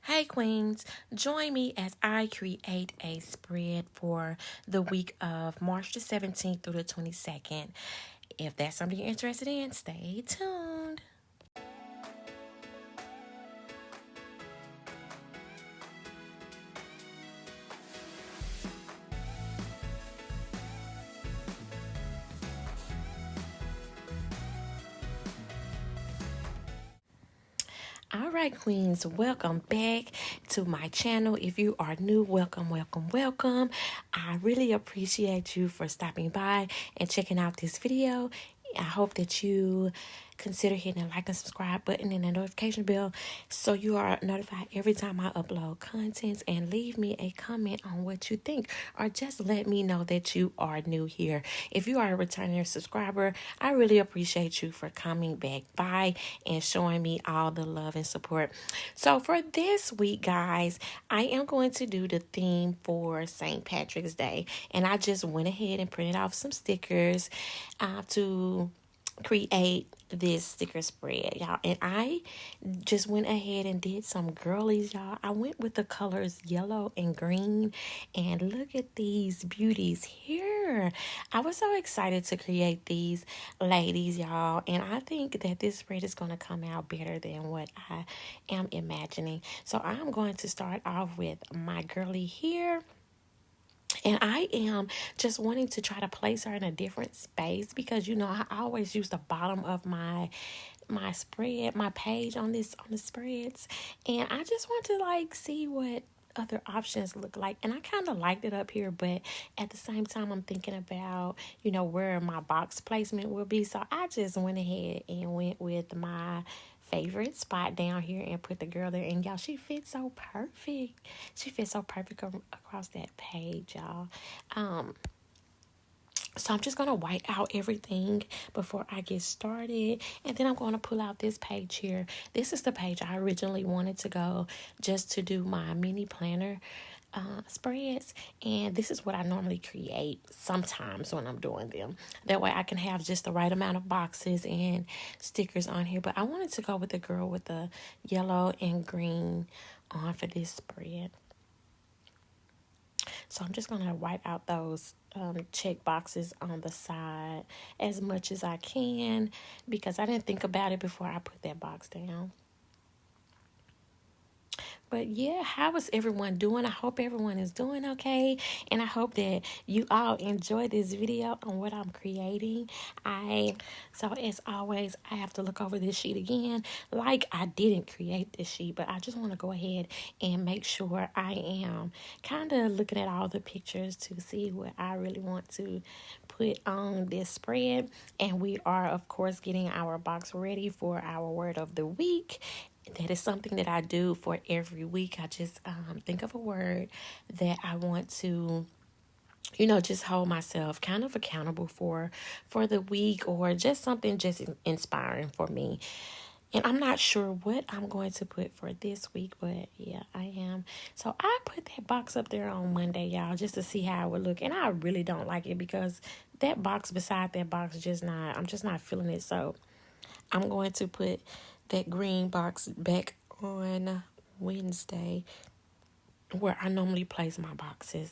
Hey Queens, join me as I create a spread for the week of March the 17th through the 22nd. If that's something you're interested in, stay tuned. All right, Queens, welcome back to my channel. If you are new, welcome, welcome, welcome. I really appreciate you for stopping by and checking out this video. I hope that you consider hitting the like and subscribe button and the notification bell so you are notified every time I upload contents, and leave me a comment on what you think, or just let me know that you are new here. If you are a returning subscriber, I really appreciate you for coming back by and showing me all the love and support. So for this week, guys, I am going to do the theme for St. Patrick's Day, and I just went ahead and printed off some stickers to create this sticker spread, y'all. And I just went ahead and did some girlies, y'all. I went with the colors yellow and green, and look at these beauties here. I was so excited to create these ladies, y'all, and I think that this spread is going to come out better than what I am imagining. So I'm going to start off with my girly here. And I am just wanting to try to place her in a different space, because I always use the bottom of my spread, my page on the spreads, and I just want to see what other options look like. And I kind of liked it up here, but at the same time I'm thinking about where my box placement will be. So I just went ahead and went with my favorite spot down here and put the girl there. And y'all, she fits so perfect. She fits so perfect across that page, y'all. So I'm just going to white out everything before I get started. And then I'm going to pull out this page here. This is the page I originally wanted to go just to do my mini planner spreads. And this is what I normally create sometimes when I'm doing them. That way I can have just the right amount of boxes and stickers on here. But I wanted to go with the girl with the yellow and green on for this spread. So I'm just going to wipe out those check boxes on the side as much as I can, because I didn't think about it before I put that box down. But yeah, how is everyone doing? I hope everyone is doing okay. And I hope that you all enjoy this video on what I'm creating. So as always, I have to look over this sheet again. Like, I didn't create this sheet, but I just want to go ahead and make sure I am kind of looking at all the pictures to see what I really want to put on this spread. And we are, of course, getting our box ready for our word of the week. That is something that I do for every week. I just think of a word that I want to, just hold myself kind of accountable for the week, or just something just inspiring for me. And I'm not sure what I'm going to put for this week, but yeah, I am. So I put that box up there on Monday, y'all, just to see how it would look. And I really don't like it, because that box beside that box I'm just not feeling it. So I'm going to put that green box back on Wednesday, where I normally place my boxes.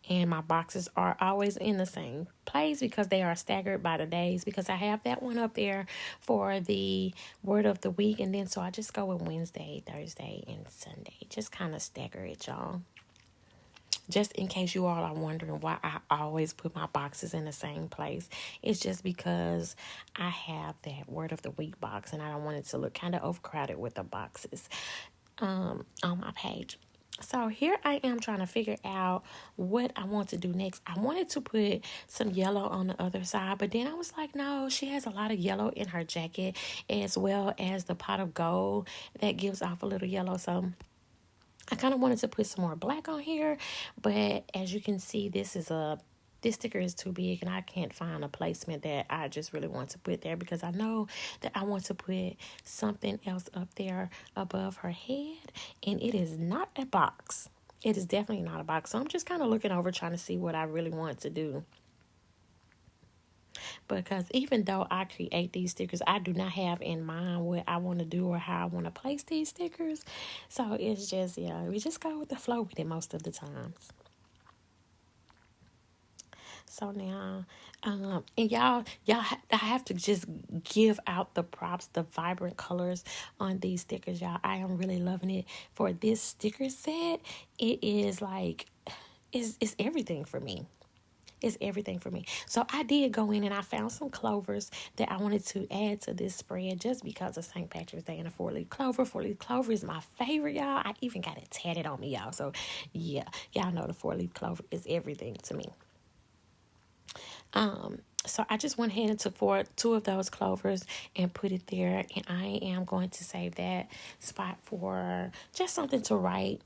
And my boxes are always in the same place because they are staggered by the days, because I have that one up there for the word of the week. And then so I just go with Wednesday, Thursday, and Sunday. Just kind of stagger it, y'all. Just in case you all are wondering why I always put my boxes in the same place, it's just because I have that word of the week box, and I don't want it to look kind of overcrowded with the boxes on my page. So here I am trying to figure out what I want to do next. I wanted to put some yellow on the other side, but then I was like, no, she has a lot of yellow in her jacket, as well as the pot of gold that gives off a little yellow. So I kind of wanted to put some more black on here, but as you can see, this sticker is too big, and I can't find a placement that I just really want to put there, because I know that I want to put something else up there above her head, and it is not a box. It is definitely not a box. So I'm just kind of looking over, trying to see what I really want to do. Because even though I create these stickers, I do not have in mind what I want to do or how I want to place these stickers. So it's just, yeah, we just go with the flow with it most of the times. So now, and I have to just give out the props, the vibrant colors on these stickers, y'all. I am really loving it. For this sticker set, it is like, it's everything for me. It's everything for me. So I did go in and I found some clovers that I wanted to add to this spread just because of St. Patrick's Day and a 4-leaf clover. 4-leaf clover is my favorite, y'all. I even got it tatted on me, y'all. So yeah, y'all know the 4-leaf clover is everything to me. So I just went ahead and took two of those clovers and put it there, and I am going to save that spot for just something to write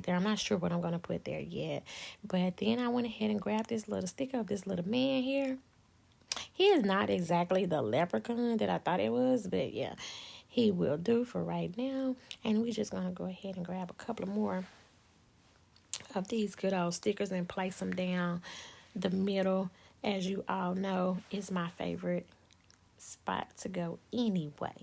there. I'm not sure what I'm going to put there yet, but then I went ahead and grabbed this little sticker of this little man here. He is not exactly the leprechaun that I thought it was, but yeah, he will do for right now. And we're just going to go ahead and grab a couple of more of these good old stickers and place them down the middle. As you all know, is my favorite spot to go anyway.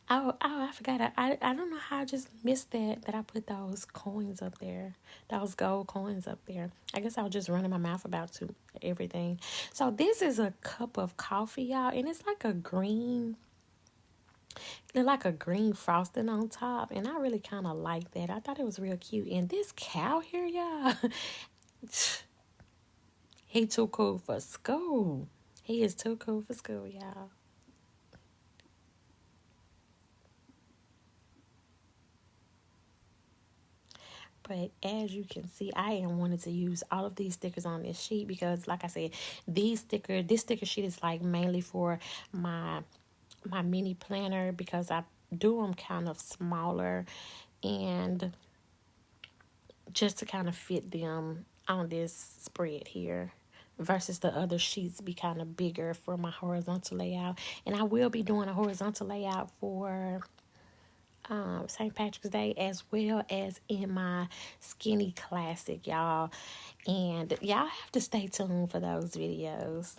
Oh, I forgot. I don't know how I just missed that I put those coins up there. Those gold coins up there. I guess I was just running my mouth about everything. So this is a cup of coffee, y'all. And it's like a green frosting on top. And I really kind of like that. I thought it was real cute. And this cow here, y'all. He too cool for school. He is too cool for school, y'all. But as you can see, I am wanting to use all of these stickers on this sheet because, like I said, this sticker sheet is like mainly for my mini planner because I do them kind of smaller and just to kind of fit them on this spread here versus the other sheets be kind of bigger for my horizontal layout. And I will be doing a horizontal layout for St. Patrick's Day as well as in my skinny classic, y'all. And y'all have to stay tuned for those videos.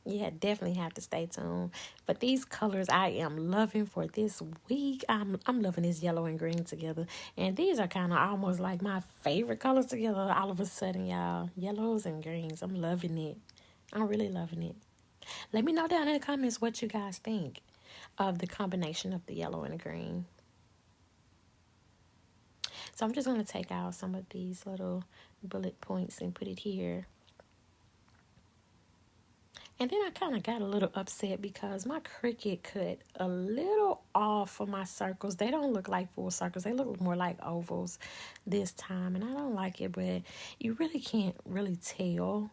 Yeah, definitely have to stay tuned. But these colors I am loving for this week. I'm loving this yellow and green together. And these are kind of almost like my favorite colors together all of a sudden, y'all. Yellows and greens. I'm loving it. I'm really loving it. Let me know down in the comments what you guys think of the combination of the yellow and the green. So I'm just going to take out some of these little bullet points and put it here. And then I kind of got a little upset because my Cricut cut a little off for my circles. They don't look like full circles. They look more like ovals this time. And I don't like it, but you really can't really tell.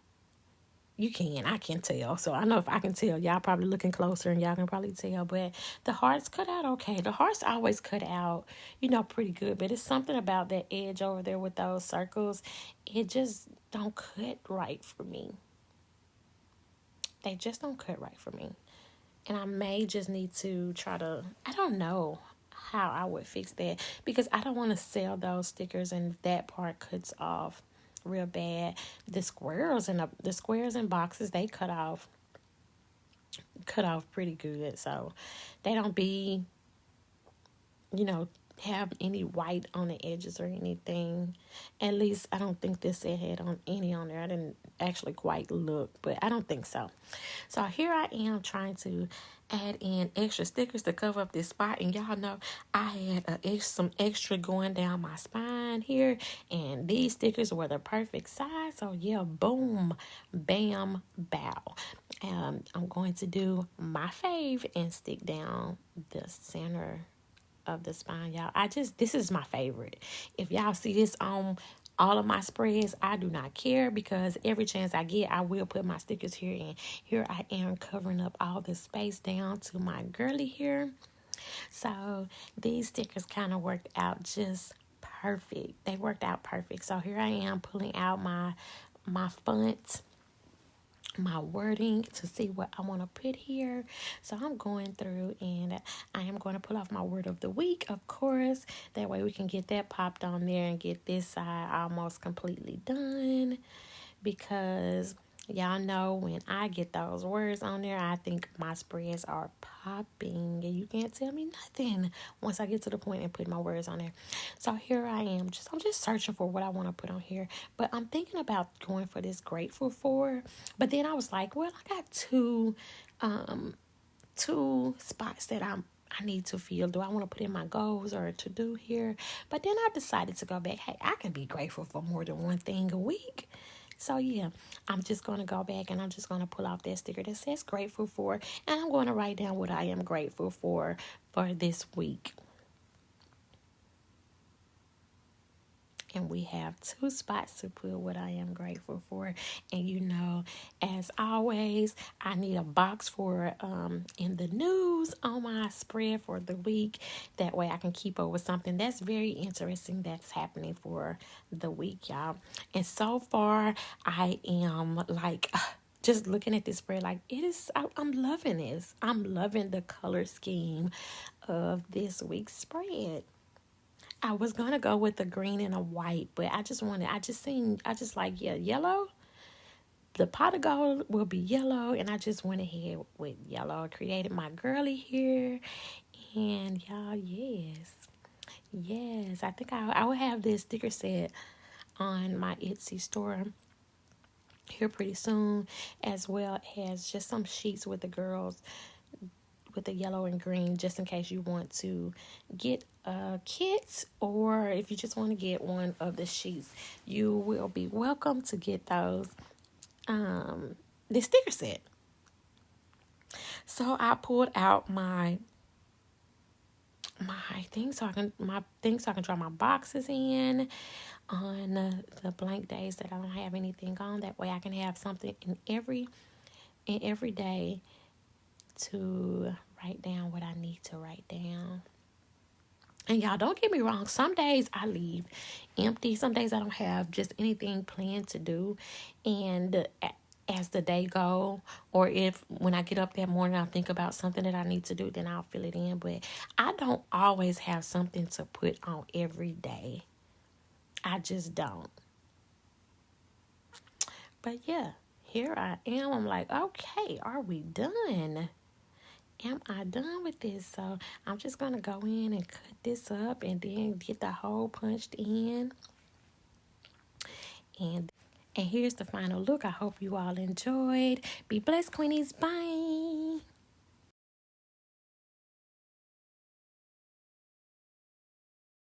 You can. I can tell. So I know if I can tell, y'all probably looking closer and y'all can probably tell. But the hearts cut out okay. The hearts always cut out, pretty good. But it's something about that edge over there with those circles. It just don't cut right for me. They just don't cut right for me. And I may just need to I don't know how I would fix that. Because I don't want to sell those stickers and that part cuts off real bad. The squares and boxes, they cut off pretty good. So they don't be, have any white on the edges or anything. At least I don't think this set had on any on there. I didn't actually quite look, but I don't think so. So here I am trying to add in extra stickers to cover up this spot, and y'all know I had some extra going down my spine here, and these stickers were the perfect size. So yeah, boom, bam, bow. I'm going to do my fave and stick down the center of the spine, y'all. This is my favorite. If y'all see this on all of my spreads, I do not care because every chance I get, I will put my stickers here. And here I am covering up all the space down to my girly here. So these stickers kind of worked out just perfect. They worked out perfect. So here I am pulling out my font my wording to see what I want to put here. So I'm going through and I am going to pull off my word of the week, of course. That way we can get that popped on there and get this side almost completely done. Because y'all know when I get those words on there, I think my spreads are popping and you can't tell me nothing once I get to the point and put my words on there. So here I am, I'm just searching for what I want to put on here. But I'm thinking about going for this grateful for. But then I was like, well, I got two spots that I need to feel. Do I want to put in my goals or to do here? But then I decided to go back. Hey, I can be grateful for more than one thing a week. So yeah, I'm just going to go back and I'm just going to pull out that sticker that says grateful for. And I'm going to write down what I am grateful for this week. And we have two spots to put what I am grateful for. And you know, as always, I need a box for in the news on my spread for the week. That way I can keep up with something that's very interesting that's happening for the week, y'all. And so far, I am like just looking at this spread, like I'm loving this. I'm loving the color scheme of this week's spread. I was gonna go with a green and a white, but I just like, yeah, yellow. The pot of gold will be yellow, and I just went ahead with yellow. I created my girly here, and y'all, yes. I think I will have this sticker set on my Etsy store here pretty soon, as well as just some sheets with the girls with the yellow and green, just in case you want to get a kit, or if you just want to get one of the sheets, you will be welcome to get those the sticker set. So I pulled out my things so I can draw my boxes in on the blank days that I don't have anything on. That way I can have something in every day to write down what I need to write down. And y'all, don't get me wrong, some days I leave empty. Some days I don't have just anything planned to do. And as the day go, or if when I get up that morning I think about something that I need to do, then I'll fill it in. But I don't always have something to put on every day. I just don't. But yeah, here I am. I'm like, okay, are we done? Am I done with this? So I'm just going to go in and cut this up and then get the hole punched in. And here's the final look. I hope you all enjoyed. Be blessed, Queenies. Bye.